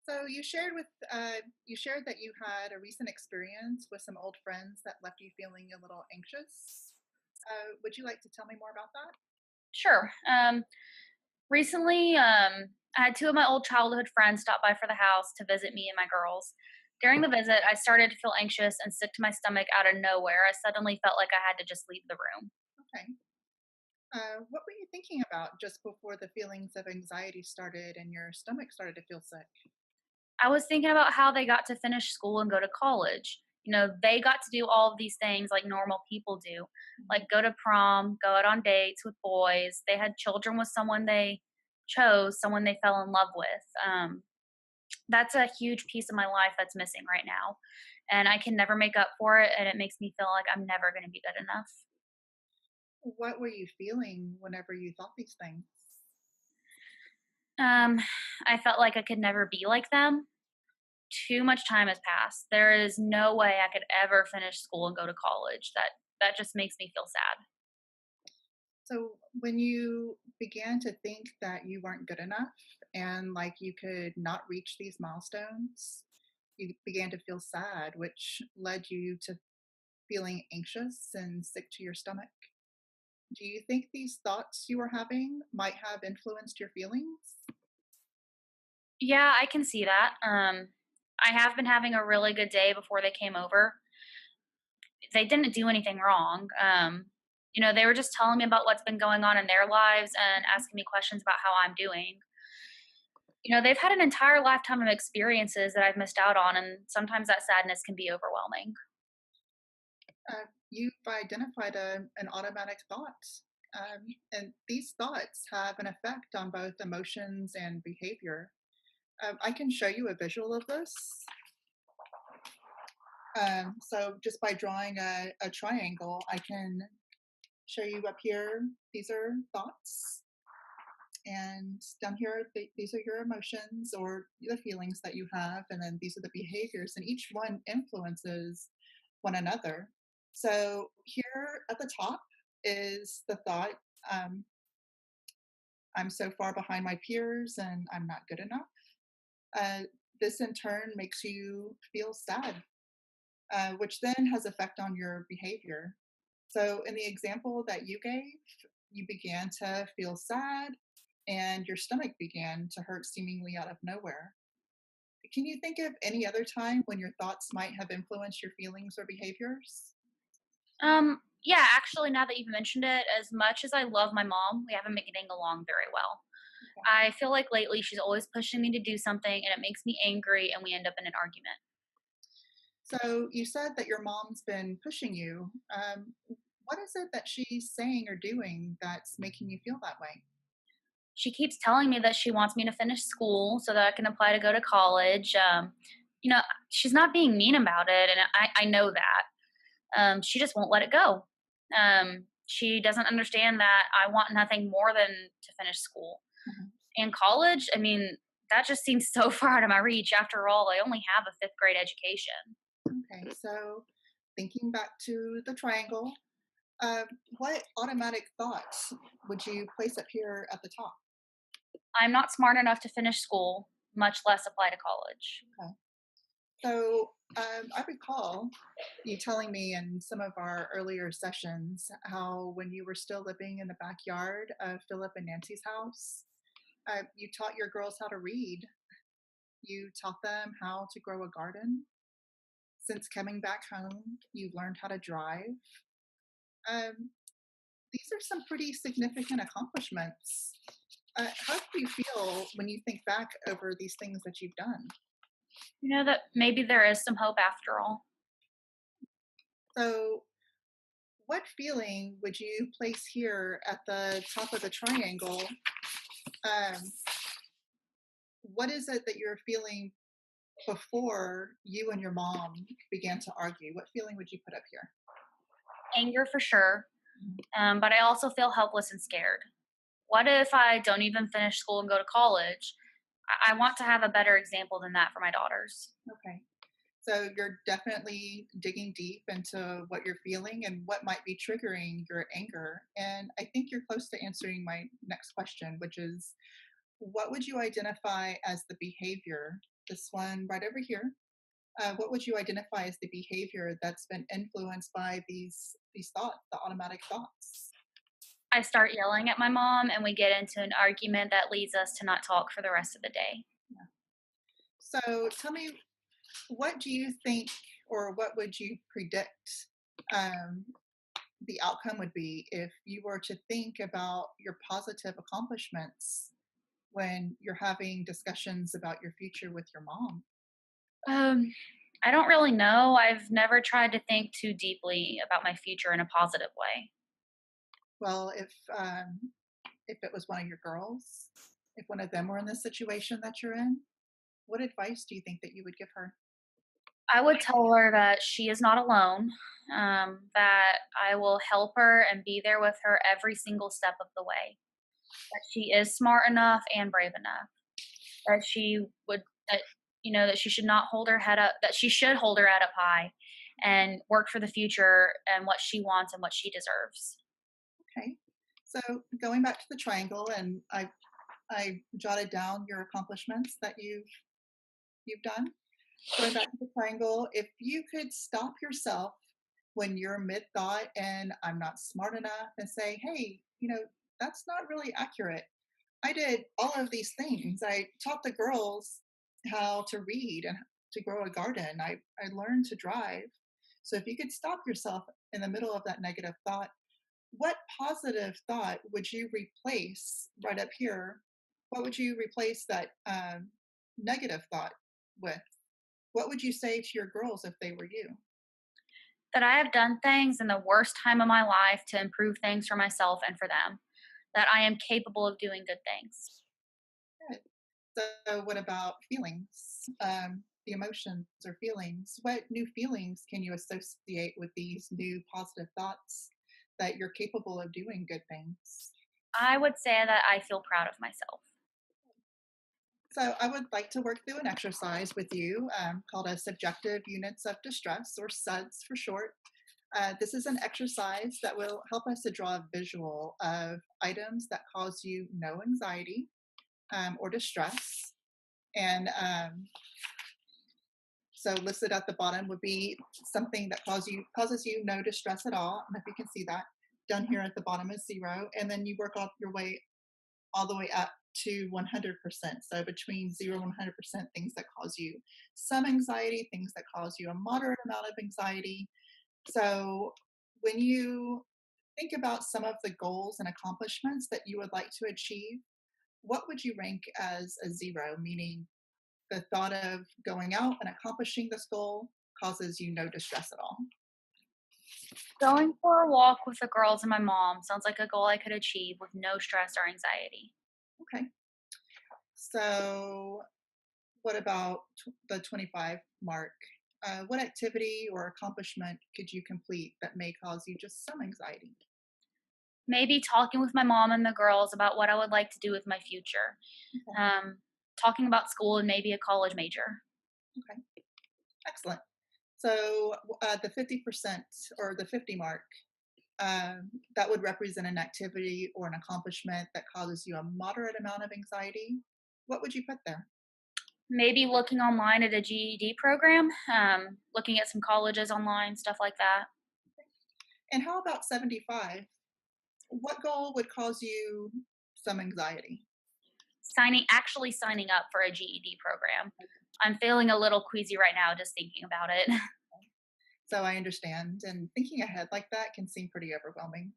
So you shared that you had a recent experience with some old friends that left you feeling a little anxious. Would you like to tell me more about that? Sure. Recently, I had two of my old childhood friends stop by for the house to visit me and my girls. During the visit, I started to feel anxious and sick to my stomach out of nowhere. I suddenly felt like I had to just leave the room. Okay. What were you thinking about just before the feelings of anxiety started and your stomach started to feel sick? I was thinking about how they got to finish school and go to college. They got to do all of these things like normal people do, Mhm. like go to prom, go out on dates with boys. They had children with someone they chose, someone they fell in love with. That's a huge piece of my life that's missing right now, and I can never make up for it, and it makes me feel like I'm never gonna be good enough. What were you feeling whenever you thought these things? Um, I felt like I could never be like them. Too much time has passed. There is no way I could ever finish school and go to college. That just makes me feel sad. So, when you began to think that you weren't good enough and like you could not reach these milestones, you began to feel sad, which led you to feeling anxious and sick to your stomach. Do you think these thoughts you were having might have influenced your feelings? Yeah, I can see that. I have been having a really good day before they came over. They didn't do anything wrong. They were just telling me about what's been going on in their lives and asking me questions about how I'm doing. They've had an entire lifetime of experiences that I've missed out on, and sometimes that sadness can be overwhelming. You've identified an automatic thought, and these thoughts have an effect on both emotions and behavior. I can show you a visual of this. So just by drawing a triangle, I can show you up here. These are thoughts, and down here, these are your emotions or the feelings that you have, and then these are the behaviors, and each one influences one another. So here at the top is the thought, um, I'm so far behind my peers and I'm not good enough. Uh, this in turn makes you feel sad, which then has effect on your behavior. So in the example that you gave, you began to feel sad and your stomach began to hurt seemingly out of nowhere. Can you think of any other time when your thoughts might have influenced your feelings or behaviors? Yeah, actually, now that you've mentioned it, as much as I love my mom, we haven't been getting along very well. Okay. I feel like lately she's always pushing me to do something, and it makes me angry, and we end up in an argument. So you said that your mom's been pushing you. What is it that she's saying or doing that's making you feel that way? She keeps telling me that she wants me to finish school so that I can apply to go to college. You know, she's not being mean about it, and I know that. She just won't let it go. She doesn't understand that I want nothing more than to finish school. Mhm. And college, I mean, that just seems so far out of my reach. After all, I only have a fifth grade education. Okay, so thinking back to the triangle, uh, what automatic thoughts would you place up here at the top? I'm not smart enough to finish school, much less apply to college. Okay. So I recall you telling me in some of our earlier sessions how when you were still living in the backyard of Philip and Nancy's house, you taught your girls how to read. You taught them how to grow a garden. Since coming back home, you've learned how to drive. Um, these are some pretty significant accomplishments. How do you feel when you think back over these things that you've done? That maybe there is some hope after all. So, what feeling would you place here at the top of the triangle? Um, what is it that you're feeling before you and your mom began to argue? What feeling would you put up here? Anger for sure, Mhm. but I also feel helpless and scared. What if I don't even finish school and go to college? I want to have a better example than that for my daughters. Okay. So you're definitely digging deep into what you're feeling and what might be triggering your anger. And I think you're close to answering my next question, which is what would you identify as the behavior this one right over here. What would you identify as the behavior that's been influenced by these thoughts, the automatic thoughts? I start yelling at my mom, and we get into an argument that leads us to not talk for the rest of the day. Yeah. So tell me, what do you think, or what would you predict um, the outcome would be if you were to think about your positive accomplishments when you're having discussions about your future with your mom? Um, I don't really know. I've never tried to think too deeply about my future in a positive way. Well, if it was one of your girls, if one of them were in the situation that you're in, what advice do you think that you would give her? I would tell her that she is not alone, that I will help her and be there with her every single step of the way, that she is smart enough and brave enough, that she would, that, that she should not hold her head up, that she should hold her head up high and work for the future and what she wants and what she deserves. Okay. So going back to the triangle, and I jotted down your accomplishments that you've done. Going back to the triangle, if you could stop yourself when you're mid thought and I'm not smart enough and say, hey, that's not really accurate. I did all of these things. I taught the girls how to read and to grow a garden. I learned to drive. So if you could stop yourself in the middle of that negative thought, what positive thought would you replace right up here? What would you replace that negative thought with? What would you say to your girls if they were you? That I have done things in the worst time of my life to improve things for myself and for them, that I am capable of doing good things. Good. So, what about feelings? The emotions or feelings. What new feelings can you associate with these new positive thoughts that you're capable of doing good things? I would say that I feel proud of myself. So, I would like to work through an exercise with you called a subjective units of distress, or SUDS for short. This is an exercise that will help us to draw a visual of items that cause you no anxiety or distress. And so listed at the bottom would be something that causes you no distress at all. And if you can see that, down here at the bottom is 0, and then you work up your way all the way up to 100%. So between 0 and 100%, things that cause you some anxiety, things that cause you a moderate amount of anxiety. So when you think about some of the goals and accomplishments that you would like to achieve, what would you rank as a 0, meaning the thought of going out and accomplishing this goal causes you no distress at all? Going for a walk with the girls and my mom sounds like a goal I could achieve with no stress or anxiety. Okay. So, what about the 25 mark? What activity or accomplishment could you complete that may cause you just some anxiety? Maybe talking with my mom and the girls about what I would like to do with my future. Okay. Um, Talking about school and maybe a college major. Okay. Excellent. So, the 50% or the 50 mark, that would represent an activity or an accomplishment that causes you a moderate amount of anxiety. What would you put there? Maybe looking online at a GED program, looking at some colleges online, stuff like that. And how about 75? What goal would cause you some anxiety? Actually signing up for a GED program. I'm feeling a little queasy right now just thinking about it. So I understand, and thinking ahead like that can seem pretty overwhelming.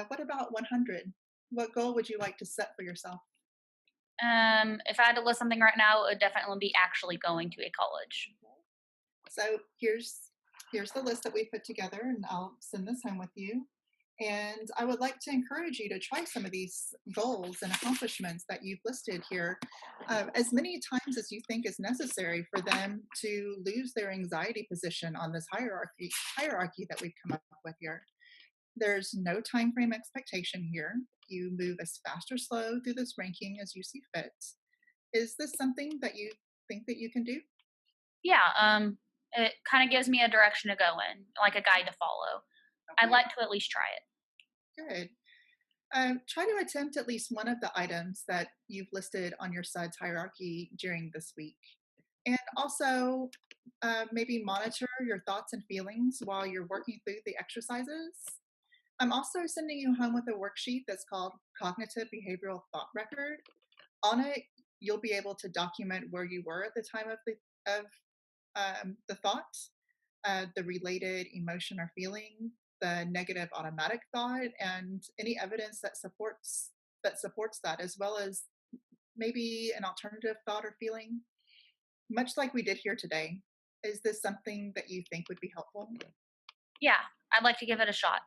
What about 100? What goal would you like to set for yourself? If I had to list something right now, it would definitely be actually going to a college. So here's the list that we put together, and I'll send this home with you. And I would like to encourage you to try some of these goals and accomplishments that you've listed here as many times as you think is necessary for them to lose their anxiety position on this hierarchy that we've come up with here. There's no time frame expectation here. You move as fast or slow through this ranking as you see fit. Is this something that you think that you can do? Yeah, it kind of gives me a direction to go in, like a guide to follow. I'd Okay, like to at least try it. good. Try to attempt at least one of the items that you've listed on your SUDS hierarchy during this week. And also, maybe monitor your thoughts and feelings while you're working through the exercises. I'm also sending you home with a worksheet that's called Cognitive Behavioral Thought Record. On it, you'll be able to document where you were at the time of the thought, the related emotion or feeling, the negative automatic thought, and any evidence that supports that, as well as maybe an alternative thought or feeling, much like we did here today. Is this something that you think would be helpful? Yeah, I'd like to give it a shot.